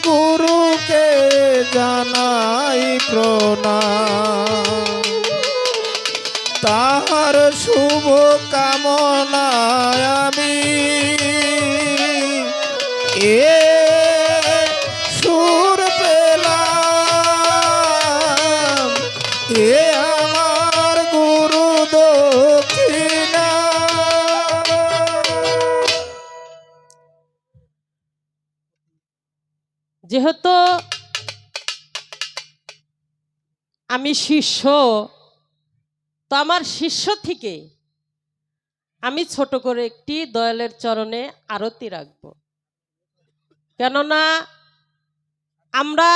গুরুকে জানাই প্রণাম, তাহার শুভ কামনায় আমি এ সুর পেলাম, এ আমার গুরু দক্ষিণা। যেহেতু আমি শিষ্য, তো আমার শিষ্য থেকে আমি ছোট করে একটি দয়ালের চরণে আরতি রাখব। কেননা আমরা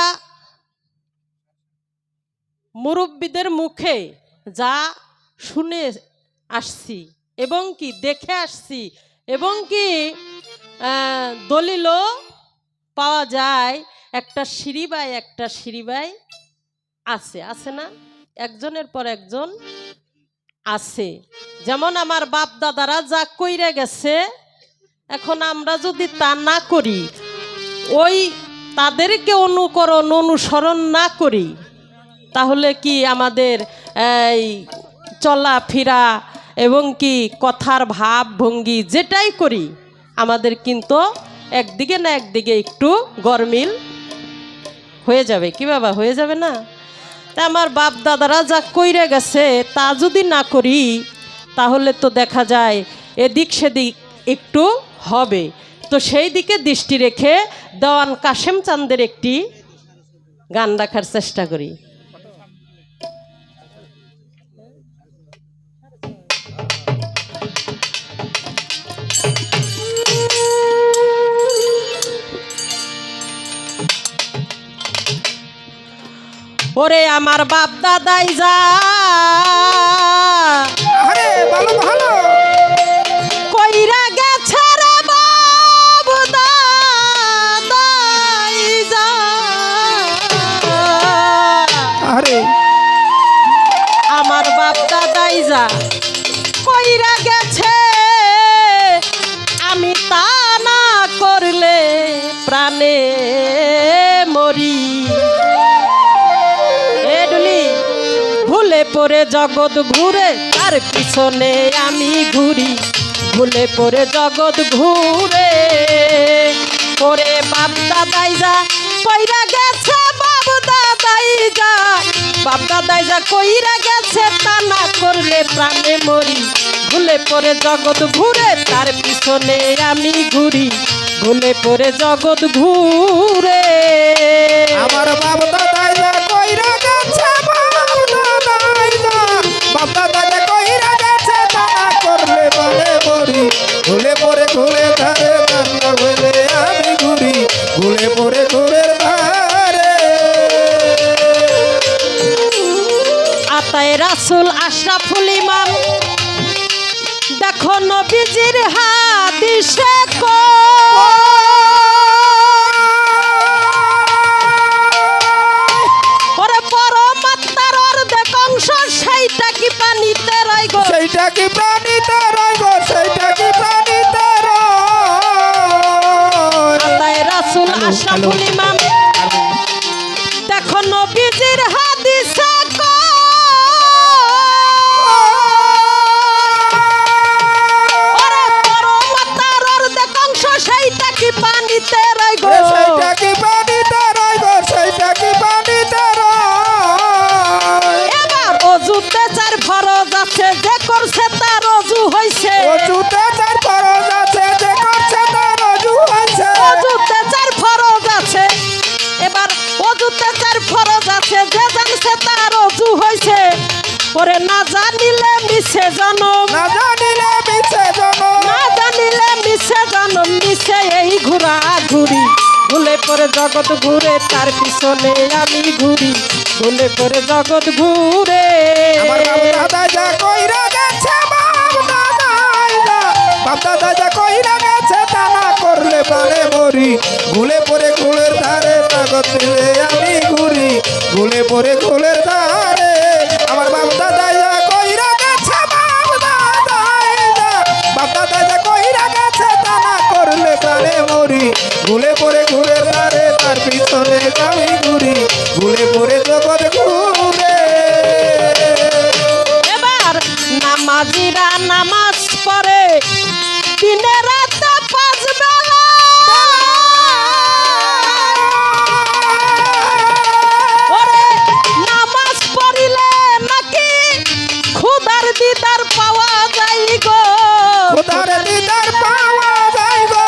মুরব্বীদের মুখে যা শুনে আসছি এবং কি দেখে আসছি এবং কি দলিলও পাওয়া যায়, একটা সিঁড়িবাই আছে, আছে না? একজনের পর একজন আছে। যেমন আমার বাপ দাদারা যা কইরে গেছে, এখন আমরা যদি তা না করি, ওই তাদেরকে অনুসরণ না করি, তাহলে কি আমাদের এই চলাফেরা এবং কি কথার ভাব ভঙ্গি যেটাই করি, আমাদের কিন্তু একদিকে না একদিকে একটু গরমিল হয়ে যাবে। কি বাবা, হয়ে যাবে না? তা আমার বাপ দাদারা যা কইরে গেছে তা যদি না করি, তাহলে তো দেখা যায় এদিক সেদিক একটু হবে। তো সেই দিকে দৃষ্টি রেখে দেওয়ান কাশেম চাঁদের একটি গান রাখার চেষ্টা করি। ওরে আমার বাপ দাদাই যা ভালো ভালো কইরা গেছে রে বাপ দাদাই যা, আরে আমার বাপ দাদাই যা কইরা গেছে, আমি তা না করলে প্রাণে মরি। ভুলে পড়ে জগৎ ঘুরে তার পিছনে আমি ঘুরি, ভুলে পড়ে জগৎ ঘুরে। পরে বাপ দাদাই যা কইরা গেছে, বাপ দাদাই যা, বাপ দাদাই যা কইরা গেছে, তা না করলে প্রাণে মরি। ভুলে পড়ে জগৎ ঘুরে তার পিছনে আমি ঘুরি, ভুলে পড়ে জগৎ ঘুরে। আমার বাপ দাদাই যা কইরা গেছে, বাপ দাদা কইরা গেছে, তা না করলে বলে মরি। ভুলে পরে ঘুরে ধারে দাঁড়িয়ে বলে আমি ঘুরি, ভুলে পরে ঘুরে ধারে। আতায় রাসূল আশরাফুল ইমাম, দেখো নবীজির হাদিসে ওরে পরমাত্মার অর্ধেক অংশ সেইটা কি পানিতে রয় গো, সেইটা কি প্রাণীতে রয় গো, সেইটা কি প্রাণীতে রয়। আতায় রাসূল আশরাফুল ইমাম, দেখো নবীজির হাদিসে সেইটা কি পানিতে রয় গো, সেইটা কি পানিতে রয় গো, সেইটা কি পানিতে রয়। এবার অজুতে চার ফরজ আছে, যে করছে তার অজু হইছে, অজুতে চার ফরজ আছে, যে করছে তার অজু হইছে। অজুতে চার ফরজ আছে, এবার অজুতে চার ফরজ আছে, যে জানছে তার অজু হইছে। ওরে না জানিলে মিছে জনম, না জানিলে মিছে জনম, না জানিলে মিছে জনম, মিছে এই ঘোরা ঘুরি। ভুলে পরে জগৎ ঘুরে তার পিছনে আমি ঘুরি, ভুলে পরে জগৎ ঘুরে। আমার বাপ দাদা যা কইরা গেছে, বাপ দাদাই যা, বাপ দাদা যা কইরা গেছে, তা না করলে প্রাণে মরি। ভুলে পরে ঘুলের ধারে তাগত দিলে আমি ঘুরি, ভুলে পরে ঘুলের ধারে। আমার বাপ দাদা যা কইরা গেছে, বাপ দাদাই যা, বাপ দাদা যা কইরা গেছে, তা না করলে প্রাণে মরি। ভুলে পরে ঘুলের ধারে তার পিছনে আমি ঘুরি ভুলে পড়ে জগৎ ঘুরে এবার নামাজিরা নামাজ পড়ে দিনে রাতে 5 বেলা ওরে নামাজ পড়িলে নাকি খোদার দিদার পাওয়া যায় গো খোদার দিদার পাওয়া যায় গো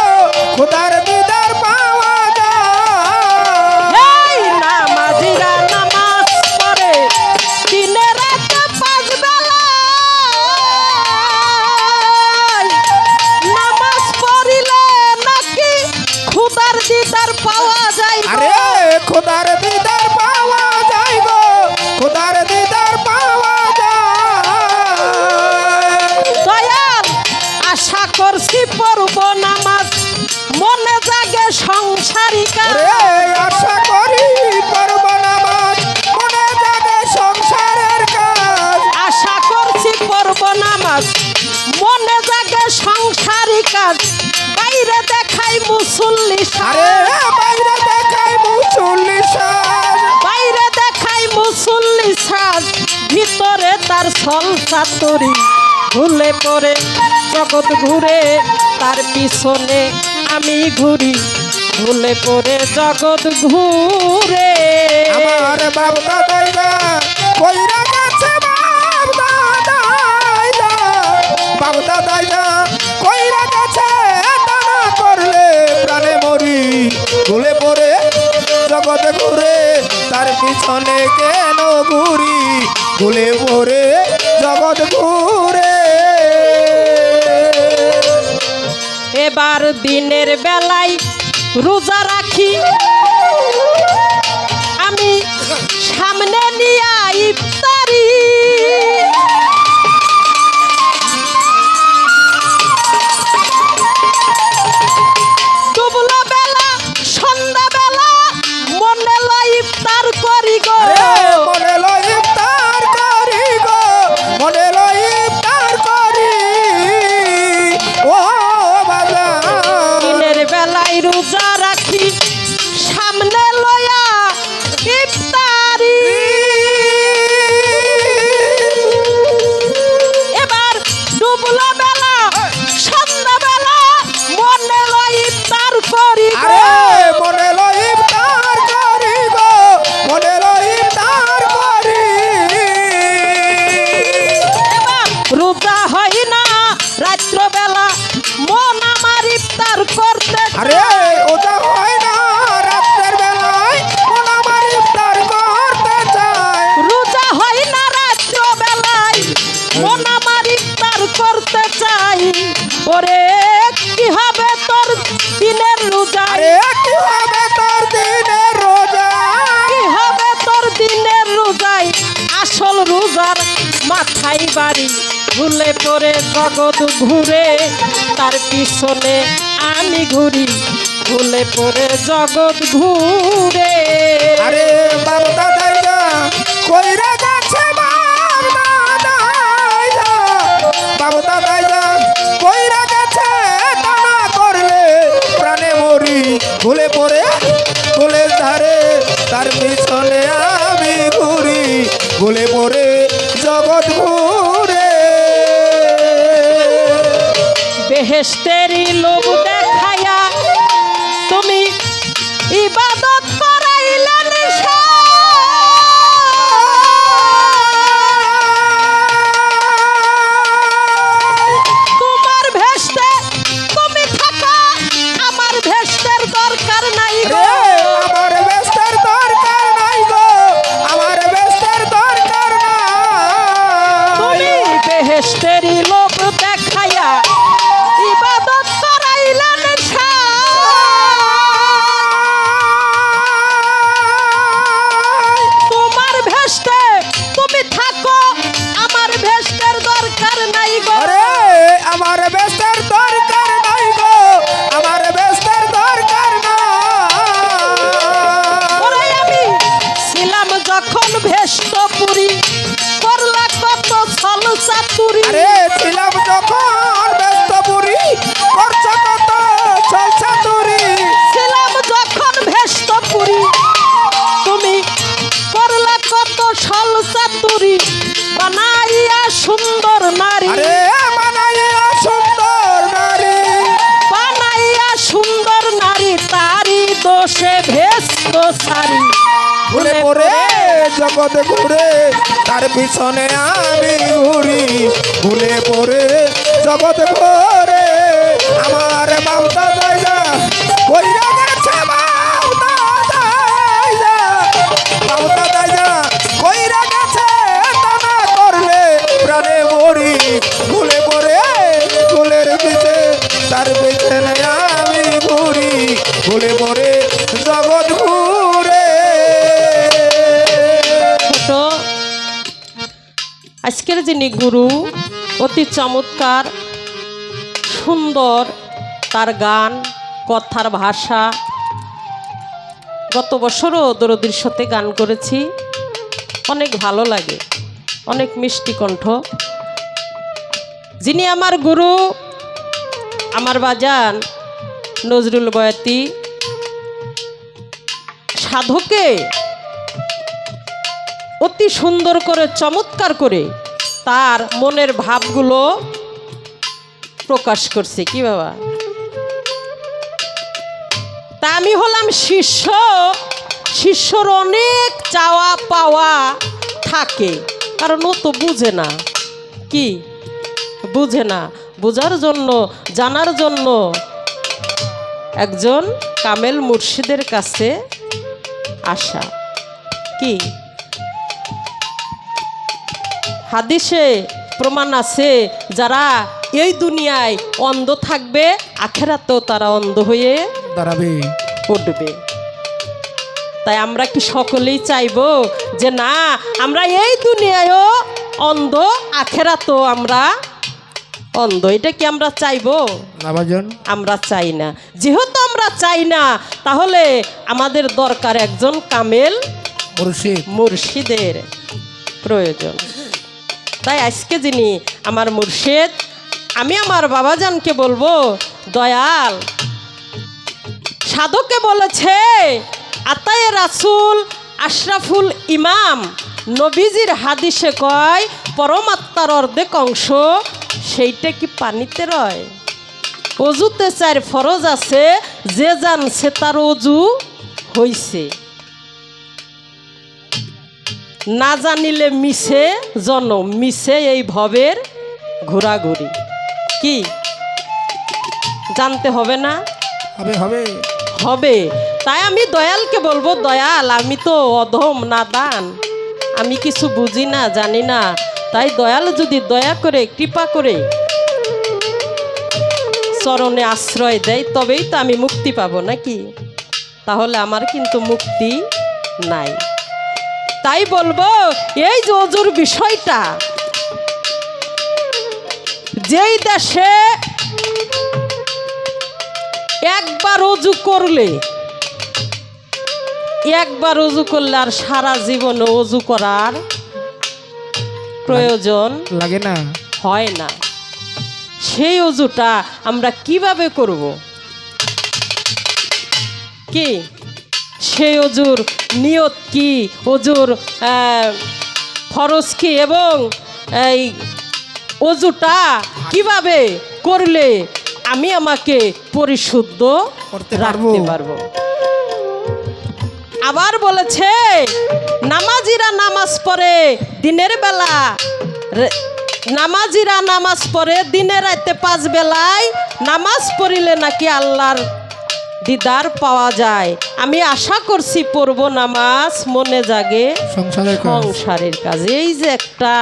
খোদার দিদার পাওয়া যায় এই নামাজিরা নামাজ পড়ে দিনে রাতে 5 বেলা নামাজ পড়িলে নাকি খোদার দিদার পাওয়া যায় গো। আরে খোদার দিদার পাওয়া যায় গো খোদার দিদার পাওয়া যায় দয়াল আশা করছি পড়ব নামাজ মনে জাগে সংসারিকা ওরে আশা করি পড়ব নামাজ মনে জাগে সংসারের কাজ আশা করছি পড়ব নামাজ মনে জাগে সংসারী কাজ বাইরে দেখাই মুসল্লি আরে সাজ বাইরে দেখাই মুসল্লি সাজ বাইরে দেখাই মুসল্লি সাজ ভিতরে তার সলসাতরি ভুলে পড়ে জগৎ ঘুরে তার পিছনে আমি ঘুরি ভুলে পড়ে জগৎ ঘুরে আমার বাপ দাদাইরা কইরা গেছে বাপ দাদাইরা কইরা গেছে তা না করলে প্রাণে মরি ভুলে পড়ে জগৎ ঘুরে তার পিছনে কেন ঘুরি ভুলে পড়ে জগৎ ঘুরে এবার দিনের বেলায় রোজা রাখি আমি সামনে নিয়া ইফতারি ডুবলো বেলা সন্ধ্যা বেলা মনে লয় ইফতার করি গো আরে মনে লয় ইফতার করি গো মনে লয় ইফতার করি ও বাবা দিনের বেলায় রোজা রাখি সামনে লয়া ইফতারি এবার ডুবলো বেলা সন্ধ্যা বেলা মনে লয় ইফতার করি গো আরে মনে লয় ইফতার করি গো মনে লয় ইফতার করি এবার রোজা হয় না রাত্র বেলা মন আমার ইফতার করতে আরে ওটা হয় না রাতের বেলায় মন আমার ইফতার করতে চায় রোজা হয় না রাত্র বেলায় মন আমার ইফতার করতে চাই ওরে কি হবে তোর দিনের রোজা আরে কি হবে তোর দিনের রোজা কি হবে তোর দিনের রোজায় আসল রোজার মাথায় বাড়ি ভুলে পড়ে জগৎ ঘুরে তার পিছনে আমি ঘুরি ভুলে পড়ে জগৎ ঘুরে আরে বাপ দাদাইরা কইরা গেছে বাপ দাদাইরা কইরা গেছে তা না করলে প্রাণে মরি ভুলে পড়ে ভুলের ধারে তার পিছনে আমি ঘুরি ভুলে পড়ে জগৎ ঘুরে বেহেশতেরি লোভ দেখায়া তুমি ইবাদত করাইলে নিশা তোমার ভেস্তে তুমি থাকা আমার ভেস্তের দরকার নাই গো রে আমার বেস্তের দরকার নাই গো আমার বেস্তের দরকার নাই তুমি বেহেশতেরি লোভ দেখায়া ইবাদত করাইলে নিশা সে ভেস্ত সারি ঘুরে পড়ে জগৎ ঘুরে তার পিছনে আমি ঘুরি ঘুরে পড়ে জগৎ ঘুরে আমার বাউতা দাইজা কইরা গেছে বাউতা দাইজা বাউতা দাইজা কইরা গেছে তা না করলে প্রাণে মরি ঘুরে পড়ে ফুলের পিছে তার পিছনে আমি ঘুরি ঘুরে পড়ে জগৎ ঘুরে। ছোট আজকের যিনি গুরু অতি চমৎকার সুন্দর তার গান কথার ভাষা। গত বছরও দরদির সাথে গান করেছি, অনেক ভালো লাগে, অনেক মিষ্টি কণ্ঠ। যিনি আমার গুরু আমার বাজান নজরুল বয়াতি সাধকে অতি সুন্দর করে চমৎকার করে তার মনের ভাবগুলো প্রকাশ করছে। কি বাবা, তা আমি হলাম শিষ্য, শিষ্যর অনেক চাওয়া পাওয়া থাকে, কারণ ও তো বুঝে না। কি বুঝে না? বোঝার জন্য জানার জন্য একজন কামেল মুর্শিদের কাছে আসা। কি হাদিসে প্রমাণ আছে, যারা এই দুনিয়ায় অন্ধ থাকবে আখেরাতেও তারা অন্ধ হয়ে দাঁড়াবে উঠবে। তাই আমরা কি সকলেই চাইবো যে না, আমরা এই দুনিয়ায়ও অন্ধ আখেরাতেও আমরা অন্ধ? এটা কি আমরা চাইবো? না বাজন, আমরা চাই না। যেহেতু আমরা চাই না, তাহলে আমাদের দরকার একজন কামেল মুর্শিদ, মুর্শিদের প্রয়োজন। তাই আজকে যিনি আমার মুর্শিদ, আমি আমার বাবাজানকে বলবো, দয়াল সাধকে বলেছে আতায়ে রাসূল আশরাফুল ইমাম, নবীজির হাদিসে কয় পরমাত্মার অর্ধেক অংশ সেইটা কি পানিতে রয়? অজুতে 4 ফরজ আছে, যে জানছে তার অজু হইছে, না জানিলে মিছে জনম, মিছে এই ভবের ঘোরাঘুরি। কি জানতে হবে না? হবে হবে হবে। তাই আমি দয়ালকে বলবো, দয়াল আমি তো অধম নাদান, আমি কিছু বুঝি না জানি না, তাই দয়াল যদি দয়া করে কৃপা করে চরণে আশ্রয় দেয় তবেই তো আমি মুক্তি পাবো, নাকি? তাহলে আমার কিন্তু মুক্তি নাই। তাই বলবো, এই যে অজুর বিষয়টা, যেই দেশে একবার অজু করলে আর সারা জীবনে অজু করার প্রয়োজন লাগে না, হয় না। সেই অজুটা আমরা কিভাবে করব? কি সেই অজুর নিয়ত কি, অজুর ফরজ কি, এবং এই অজুটা কিভাবে করলে আমি আমাকে পরিশুদ্ধ রাখতে পারবো? আবার বলেছে নামাজিরা নামাজ পড়ে দিনের বেলা, নামাজিরা নামাজ পড়ে দিনে রাতে 5 বেলায় নামাজ পড়িলে নাকি আল্লাহর দিদার পাওয়া যায়। আমি আশা করছি পড়ব নামাজ, মনে জাগে সংসারের কাজ। এই যে একটা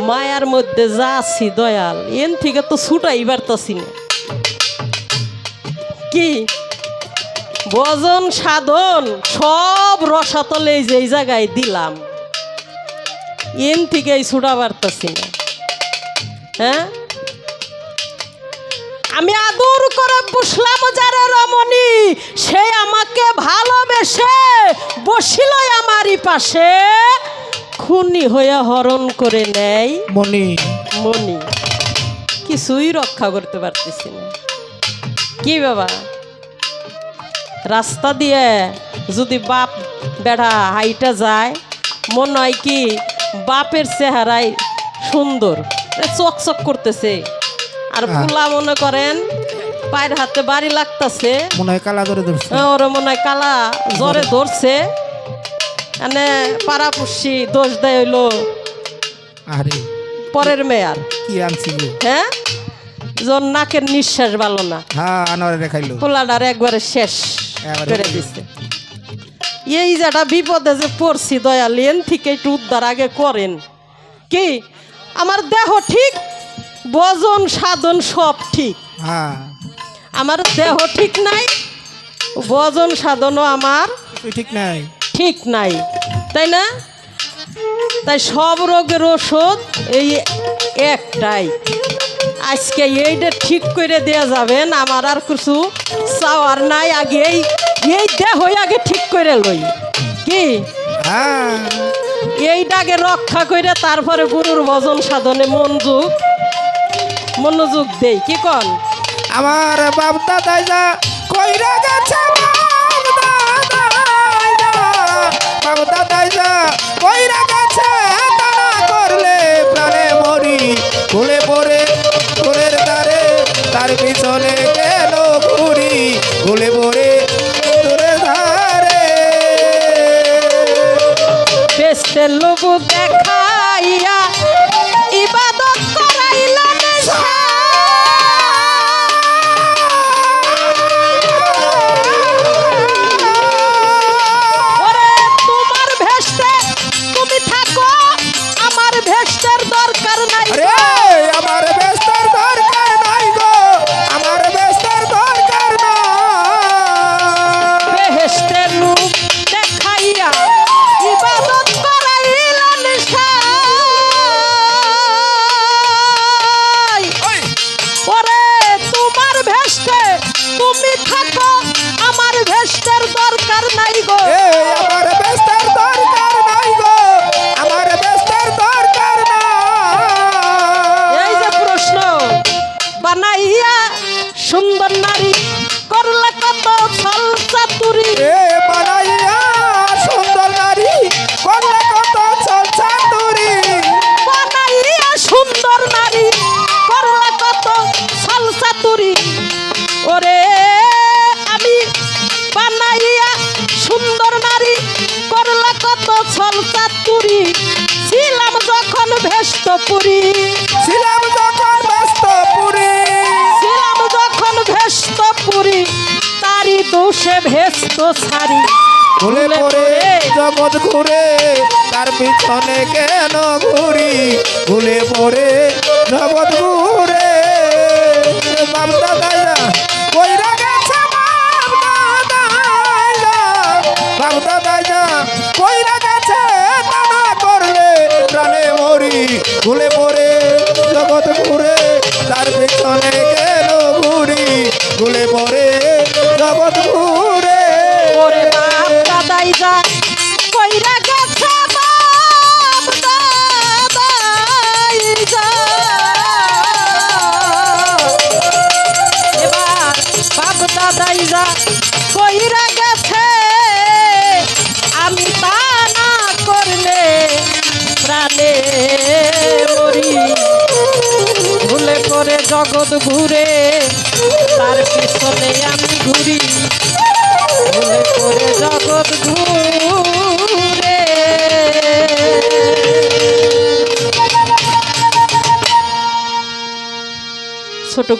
মায়ার মধ্যে যা আছি দয়াল, এন থেকে তো ছুটাই পারতাছি না। কি ভজন সাধন সব রসাতলে এই জায়গায় দিলাম, এন থেকে ছুটা পারতাছি না। হ্যাঁ, আমি আদর করে বসলাম যারা রমণী, সে আমাকে ভালোবেসে বসিল আমারই পাশে, খুনি হয়ে হরণ করে নেয় মনি মনি, কিছুই রক্ষা করতে পারতেছি না। কি বাবা, রাস্তা দিয়ে যদি বাপ বেড়া হাইটা যায়, মনে হয় কি বাপের চেহারায় সুন্দর চকচক করতেছে, আর পোলা মনে করেন পায়ের হাতে বাড়ি লাগতাছে, মনে হয় কালা ধরে ধরছে। ওর মনে হয় কালা জ্বরে ধরছে। মানে পাড়াপুষি দোষ দেয় হইলো আরে পরের মেয়ার, কি আনছি গো? হ্যাঁ, জন নাকের নিঃশ্বাস ভালো না, হ্যাঁ আনোয়ারে দেখাইলো। পোলাডার একবারে শেষ একবারে করে দিচ্ছে। এই যেটা বিপদে যে পড়ছি দয়াল, এন থেকে একটু উদ্ধার আগে করেন। কি আমার দেহ ঠিক, বজন সাধন সব ঠিক, হ্যাঁ আমার দেহ ঠিক নাই, বজন সাধনও আমার তুই ঠিক নাই। ঠিক নাই, তাই না? তাই সব রোগের ওষুধ এই একটাই। আজকে এইটা ঠিক করে দেয়া যাবেন, আমার আর কিছু চাওয়ার নাই। আগে এই দেহ আগে ঠিক করে লই, কি হ্যাঁ এইটাকে রক্ষা করে তারপরে গুরুর ভজন সাধনে মনোযোগ দেই। কি কন? আমার বাপ দাদাই যা কইরা গেছে, বাপ দাদাই যা কইরা গেছে, তা না করলে প্রাণে মরি। ভুলে পড়ে ফুলের দ্বারে তার পিছনে কেন ঘুরি, ভুলে পড়ে ফুলের ধারে। বেস্তের লোক দেখাইয়া ইবাদত করাইলা নেশা। ওরে তোমার ভেস্তে তুমি থাকো, আমার ভেস্তের দরকার নাই। আরে আমার বেস্তার দরকার নাই গো, আমার বেস্তার দরকার নাই। বেহেশতের রূপ দেখাইয়া ইবাদত করাইলা নেশা। ওরে তোমার ভেস্তে তুমি থাকো, আমার ভেস্তের দরকার নাই গো। আমার বেস্তার দরকার নাই গো, আমার বেস্তার দরকার নাই। এই যে প্রশ্ন বানাইয়া সুন্দর নারী করলে কত ছল চাতুরি। বানাইয়া সুন্দর নারী করলে কত ছল চাতুরি। বানাইয়া সুন্দর নারী করলে কত ছল চাতুরি। ওরে আমি বানাইয়া সুন্দর নারী করলে কত ছল চাতুরি। ছিলাম যখন ভেষ্টপুরী, ছিলাম যখন ব্যস্তপুরি, ছিলাম যখন ভেষ্টপুরী, তারি দোষে ভেস্ত ছাড়ি। ভুলে পড়ে জগৎ ঘুরে তার পিছনে কেন ঘুরি, ভুলে পড়ে জগৎ ঘুরে। বাপ দাদাইরা কইরা গেছে, বাপ দাদাইরা কইরা গেছে, তা না করলে প্রাণে মরি। ভুলে পড়ে জগৎ ঘুরে তার পিছনে কেন ঘুরি, ভুলে পড়ে জগৎ ঘুরে। ওরে বাপ দাদাই যা কইরা গেছে, বাপ দাদাই যা। এবার বাপ দাদাই যা কইরা গেছে, আমি তা না করলে প্রাণে মরি। ভুলে করে জগৎ ঘুরে তার পিছনে আমি ঘুরি, ভুলে করে জগৎ ঘুরে। ছোট করে